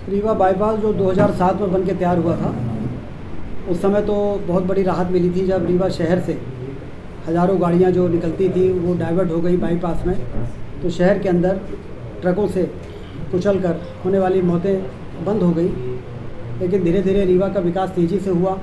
Rewa bypass जो 2007 में बन के तैयार हुआ था, उस समय तो बहुत बड़ी राहत मिली थी जब रीवा शहर से हज़ारों गाड़ियां जो निकलती थी वो डाइवर्ट हो गई बाईपास में। तो शहर के अंदर ट्रकों से कुचलकर होने वाली मौतें बंद हो गई। लेकिन धीरे धीरे रीवा का विकास तेज़ी से हुआ।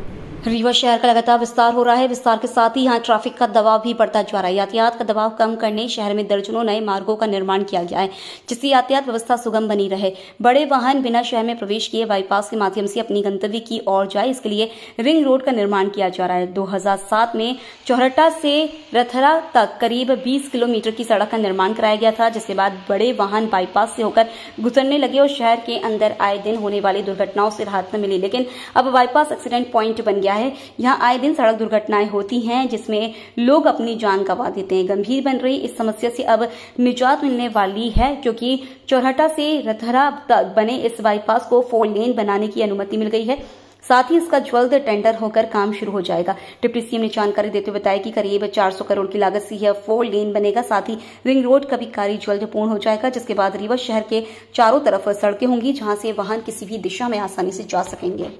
रीवा शहर का लगातार विस्तार हो रहा है। विस्तार के साथ ही यहाँ ट्रैफिक का दबाव भी बढ़ता जा रहा है। यातायात का दबाव कम करने शहर में दर्जनों नए मार्गों का निर्माण किया गया है, जिससे यातायात व्यवस्था सुगम बनी रहे। बड़े वाहन बिना शहर में प्रवेश किए बाईपास के माध्यम से अपनी गंतव्य की ओर जाए, इसके लिए रिंग रोड का निर्माण किया जा रहा है। 2007 में चौरहटा से रथरा तक करीब 20 किलोमीटर की सड़क का निर्माण कराया गया था, जिसके बाद बड़े वाहन बाईपास से होकर गुजरने लगे और शहर के अंदर आए दिन होने वाली दुर्घटनाओं से राहत न मिली। लेकिन अब बाईपास एक्सीडेंट पॉइंट बन गया है। यहाँ आए दिन सड़क दुर्घटनाएं होती हैं, जिसमें लोग अपनी जान गंवा देते हैं। गंभीर बन रही इस समस्या से अब निजात मिलने वाली है, क्योंकि चौरहटा से रथरा तक बने इस बाईपास को 4 लेन बनाने की अनुमति मिल गई है। साथ ही इसका जल्द टेंडर होकर काम शुरू हो जाएगा। डिप्टी सीएम ने जानकारी देते हुए बताया कि करीब 400 करोड़ की लागत से यह 4 लेन बनेगा। साथ ही रिंग रोड का भी कार्य जल्द पूर्ण हो जाएगा, जिसके बाद रीवा शहर के चारों तरफ सड़कें होंगी, जहां से वाहन किसी भी दिशा में आसानी से जा सकेंगे।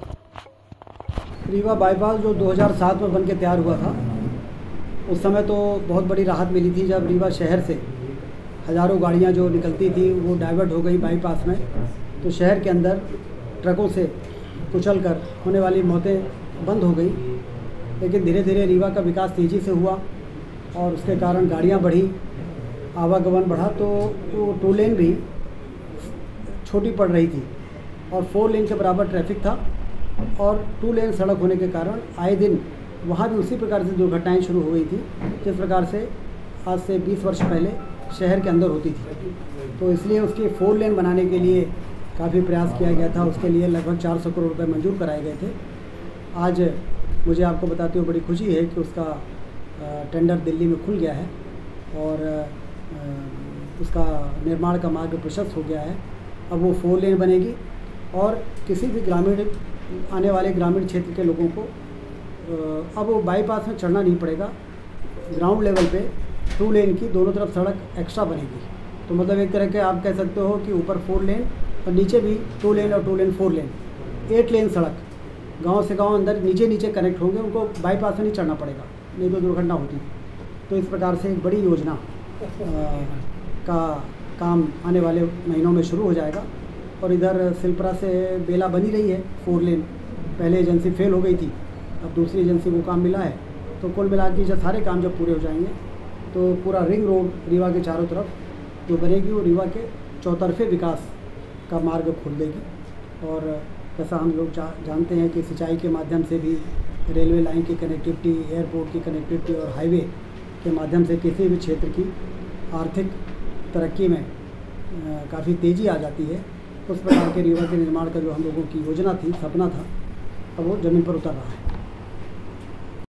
रीवा बाईपास जो 2007 में बन के तैयार हुआ था, उस समय तो बहुत बड़ी राहत मिली थी जब रीवा शहर से हज़ारों गाड़ियां जो निकलती थी वो डाइवर्ट हो गई बाईपास में। तो शहर के अंदर ट्रकों से कुचलकर होने वाली मौतें बंद हो गई। लेकिन धीरे धीरे रीवा का विकास तेज़ी से हुआ और उसके कारण गाड़ियां बढ़ी, आवागमन बढ़ा, तो वो 2 लेन भी छोटी पड़ रही थी और 4 लेन के बराबर ट्रैफिक था। और 2 लेन सड़क होने के कारण आए दिन वहाँ भी उसी प्रकार से दुर्घटनाएं शुरू हो गई थी, जिस प्रकार से आज से 20 वर्ष पहले शहर के अंदर होती थी। तो इसलिए उसके 4 लेन बनाने के लिए काफ़ी प्रयास किया गया था। उसके लिए लगभग 400 करोड़ रुपए मंजूर कराए गए थे। आज मुझे आपको बताते हुए बड़ी खुशी है कि उसका टेंडर दिल्ली में खुल गया है और उसका निर्माण का मार्ग प्रशस्त हो गया है। अब वो 4 लेन बनेगी और किसी भी आने वाले ग्रामीण क्षेत्र के लोगों को अब वो बाईपास में चढ़ना नहीं पड़ेगा। ग्राउंड लेवल पे 2 लेन की दोनों तरफ सड़क एक्स्ट्रा बनेगी। तो मतलब एक तरह के आप कह सकते हो कि ऊपर 4 लेन और नीचे भी 2 लेन और 2 लेन 4 लेन 8 लेन सड़क गांव से गांव अंदर नीचे कनेक्ट होंगे। उनको बाईपास में नहीं चढ़ना पड़ेगा, नहीं तो दुर्घटना होती। तो इस प्रकार से एक बड़ी योजना का काम आने वाले महीनों में शुरू हो जाएगा। और इधर सिलपरा से बेला बनी रही है 4 लेन। पहले एजेंसी फेल हो गई थी, अब दूसरी एजेंसी को काम मिला है। तो कुल मिला के जब सारे काम जब पूरे हो जाएंगे तो पूरा रिंग रोड रीवा के चारों तरफ जो बनेगी वो रीवा के चौतरफे विकास का मार्ग खोल देगी। और जैसा हम लोग जानते हैं कि सिंचाई के माध्यम से भी रेलवे लाइन की कनेक्टिविटी, एयरपोर्ट की कनेक्टिविटी और हाईवे के माध्यम से किसी भी क्षेत्र की आर्थिक तरक्की में काफ़ी तेज़ी आ जाती है। उस प्रकार के रीवा के निर्माण का जो हम लोगों की योजना थी, सपना था, अब वो ज़मीन पर उतर रहा है।